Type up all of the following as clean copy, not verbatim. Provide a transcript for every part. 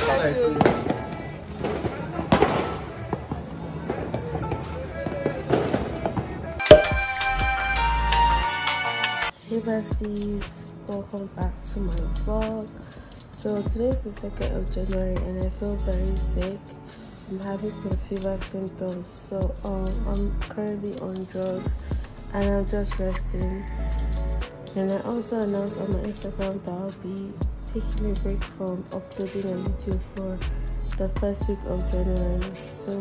Hey besties, welcome back to my vlog. So today is the 2nd of January and I feel very sick. I'm having some fever symptoms, so I'm currently on drugs and I'm just resting. And I also announced on my Instagram that I'll be taking a break from uploading a video for the first week of January. So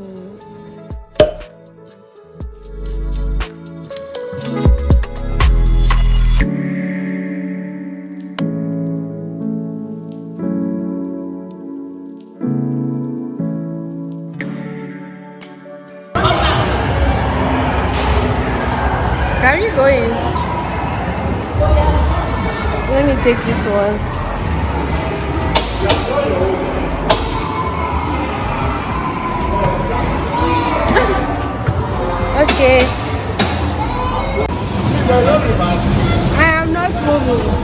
where are you going? Let me take this one. Okay. I am not moving.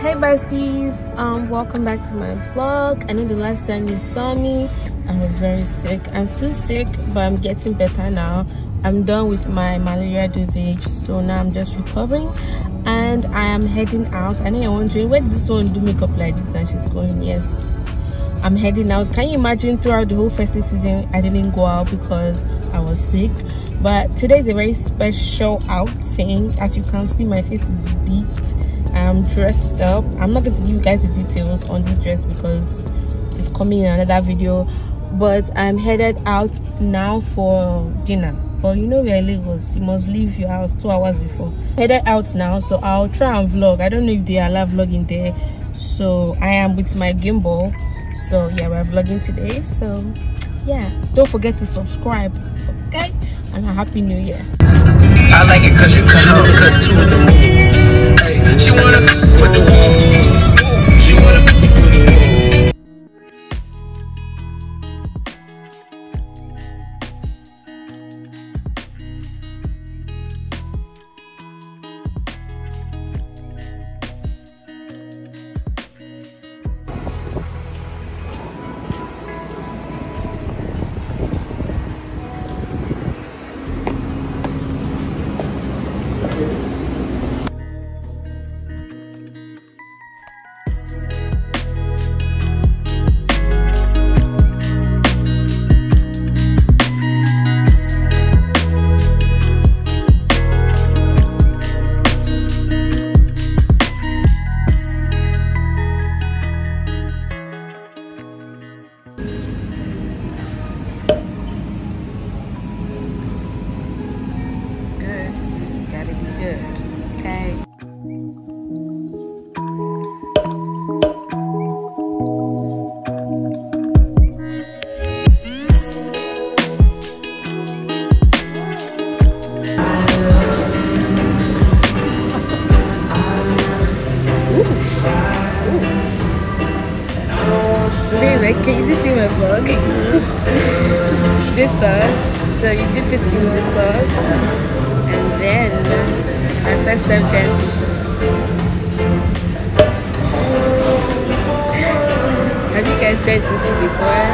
Hey besties, welcome back to my vlog. I know the last time you saw me I was very sick. I'm still sick but I'm getting better now. I'm done with my malaria dosage, so now I'm just recovering and I am heading out. I know you're wondering, where did this one do makeup like this and she's going? Yes, I'm heading out. Can you imagine, throughout the whole festive season I didn't go out because I was sick? But today is a very special outing. As you can see, my face is beat. I'm dressed up. I'm not going to give you guys the details on this dress because it's coming in another video, but I'm headed out now for dinner. But you know we're in Lagos, you must leave your house 2 hours before. Headed out now, so I'll try and vlog. I don't know if they allow vlogging there, so I am with my gimbal. So yeah, we're vlogging today. So yeah, don't forget to subscribe, okay? And a happy new year. I like it cause you cut to the moon. Hey, she wanna with the wall. She wanna with the wall. Can you see my vlog? This sauce, so you dip it in the sauce and then my first time trying sushi. Have you guys tried sushi before?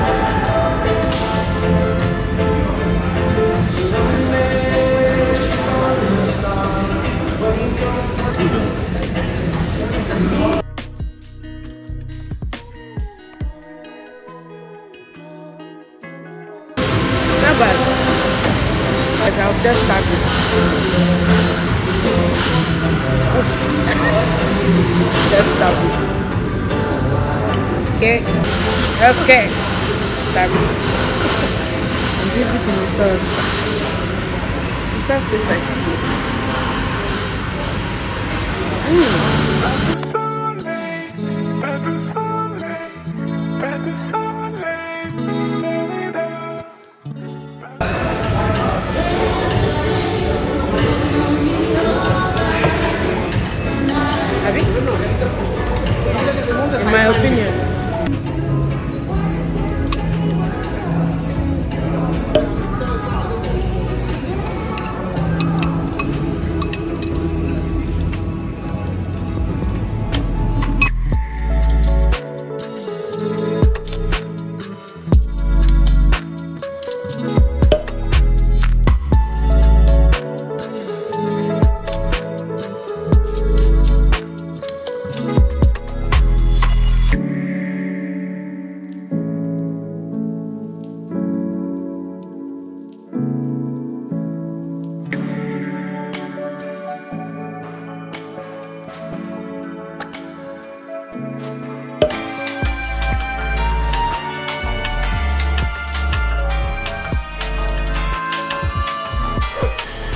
But I'll just start with just stop it. Okay, start it. dip it in the sauce. The sauce tastes like stew. In my opinion.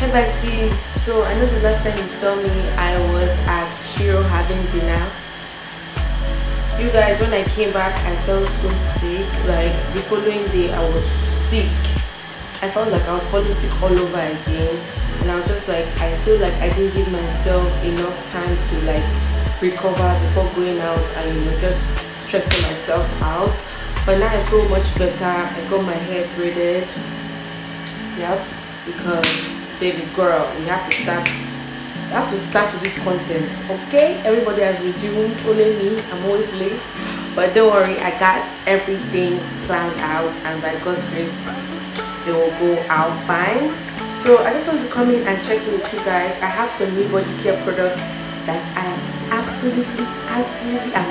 Hey besties, so I know the last time you saw me I was at Shiro having dinner. You guys, when I came back I felt so sick. Like the following day I was sick. I felt like I was falling sick all over again, and I was just like, I feel like I didn't give myself enough time to like recover before going out and just stressing myself out. But now I feel much better. I got my hair braided. Yep, because baby girl, we have to start with this content. Okay, everybody has resumed, only me, I'm always late, but don't worry, I got everything planned out, and by God's grace they will go out fine. So I just want to come in and check in with you guys. I have some new body care products that I am absolutely I'm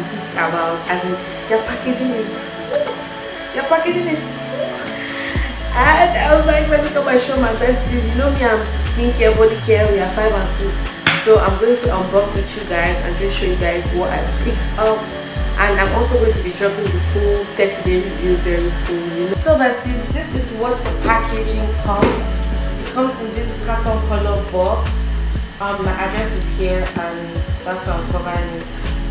geeked about. As in, your packaging is and I was like, let me come and show my besties. You know me, I'm skincare, body care, we are 5 and 6. So I'm going to unbox with you guys and just show you guys what I picked up. And I'm also going to be dropping the full 30-day review very soon. So besties, this is what the packaging comes. It comes in this carton color box. My address is here and that's why I'm covering it.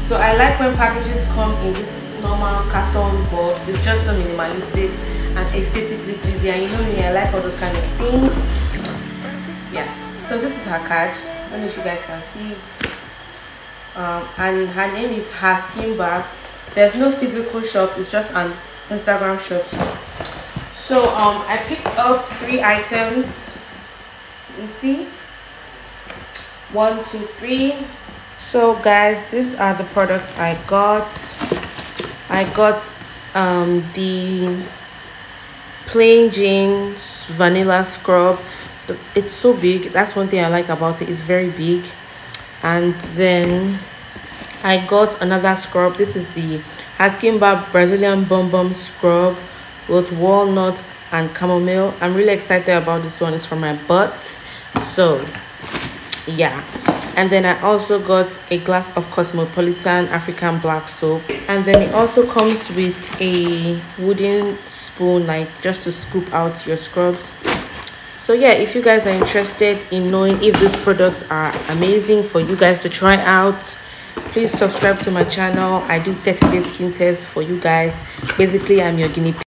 So I like when packages come in this normal carton box. It's just so minimalistic and aesthetically pleasing, and you know me, I like all those kind of things. Yeah, so this is her card. I don't know if you guys can see it. And her name is Her Skin Bar. There's no physical shop, it's just an Instagram shop. So I picked up 3 items. You see, 1, 2, 3. So guys, these are the products I got. I got the plain jeans vanilla scrub. It's so big. That's one thing I like about it. It's very big. And then I got another scrub. This is the Her Skin Bar Brazilian Bum Bum scrub with walnut and chamomile. I'm really excited about this one. It's from my butt. So yeah. And then I also got a glass of Cosmopolitan African black soap, and then it also comes with a wooden spoon, like just to scoop out your scrubs. So yeah, if you guys are interested in knowing if these products are amazing for you guys to try out, please subscribe to my channel. I do 30-day skin tests for you guys. Basically, I'm your guinea pig.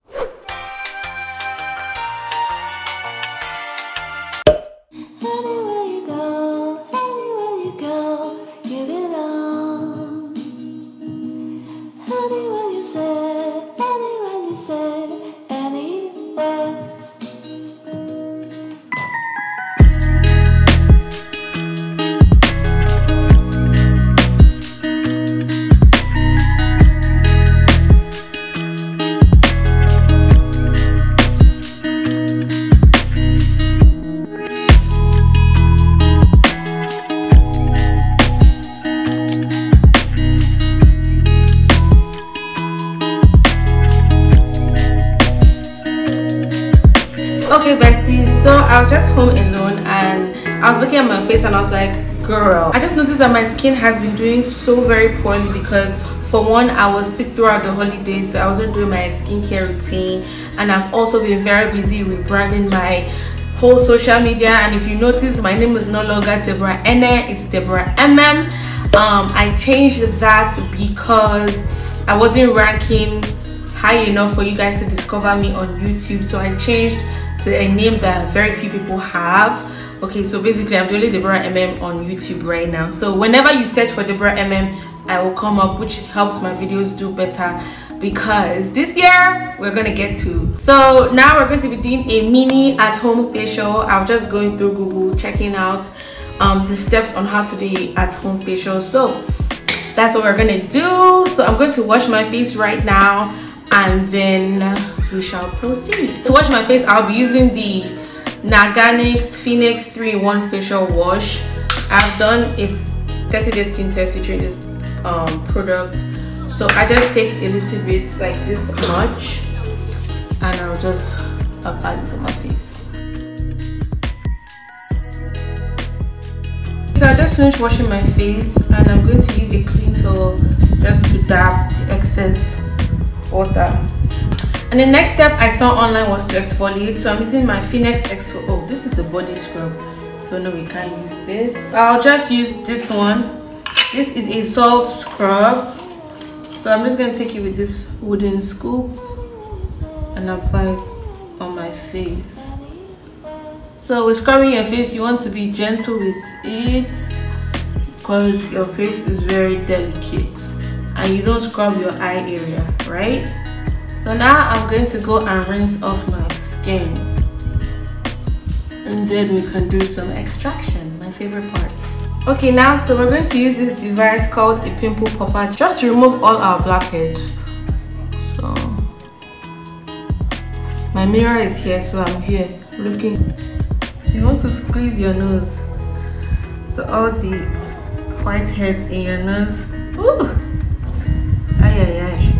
Okay besties, so I was just home alone and I was looking at my face and I was like, girl, I just noticed that my skin has been doing so very poorly, because For one, I was sick throughout the holidays, so I wasn't doing my skincare routine, and I've also been very busy rebranding my whole social media. And if you notice, my name is no longer Deborahene, it's Deborah EMEM. I changed that because I wasn't ranking high enough for you guys to discover me on YouTube, so I changed to a name that very few people have. Okay, so basically I'm the only Deborah EMEM on YouTube right now. So whenever you search for Deborah EMEM, I will come up, which helps my videos do better, because this year we're gonna get to. So now we're going to be doing a mini at-home facial. I was just going through Google checking out the steps on how to do an at-home facial. So that's what we're gonna do. So I'm going to wash my face right now, and then we shall proceed. To wash my face, I'll be using the Naganix Phoenix 3-in-1 facial wash. I've done a 30-day skin test featuring this product, so I just take a little bit, like this much, and I'll just apply this on my face. So I just finished washing my face, and I'm going to use a clean towel just to dab the excess water. And the next step I saw online was to exfoliate, so I'm using my Phoenix exfoliate. Oh, this is a body scrub, so no, we can't use this. I'll just use this one. This is a salt scrub, so I'm just going to take it with this wooden scoop and apply it on my face. So with scrubbing your face, you want to be gentle with it because your face is very delicate and you don't scrub your eye area, right? So now I'm going to go and rinse off my skin, and then we can do some extraction, my favorite part. Okay, now so we're going to use this device called a pimple popper just to remove all our blackheads. So my mirror is here, so I'm here looking. You want to squeeze your nose, so all the white heads in your nose. Ooh, ay ay ay.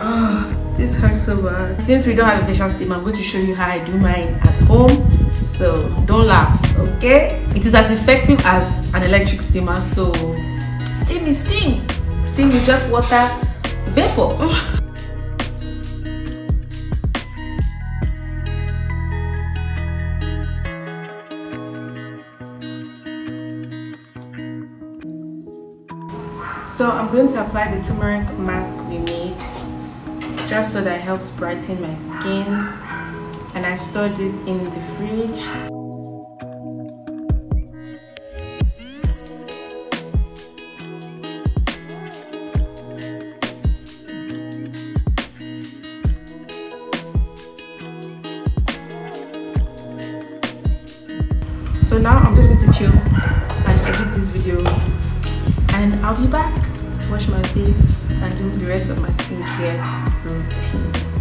Oh, this hurts so bad. Since we don't have a facial steam, I'm going to show you how I do mine at home. So don't laugh, okay? It is as effective as an electric steamer. So steam is steam. Steam is just water vapor. So I'm going to apply the turmeric mask we made, just so that it helps brighten my skin. And I stored this in the fridge. So now I'm just going to chill and edit this video, and I'll be back, wash my face and do the rest of my skincare routine.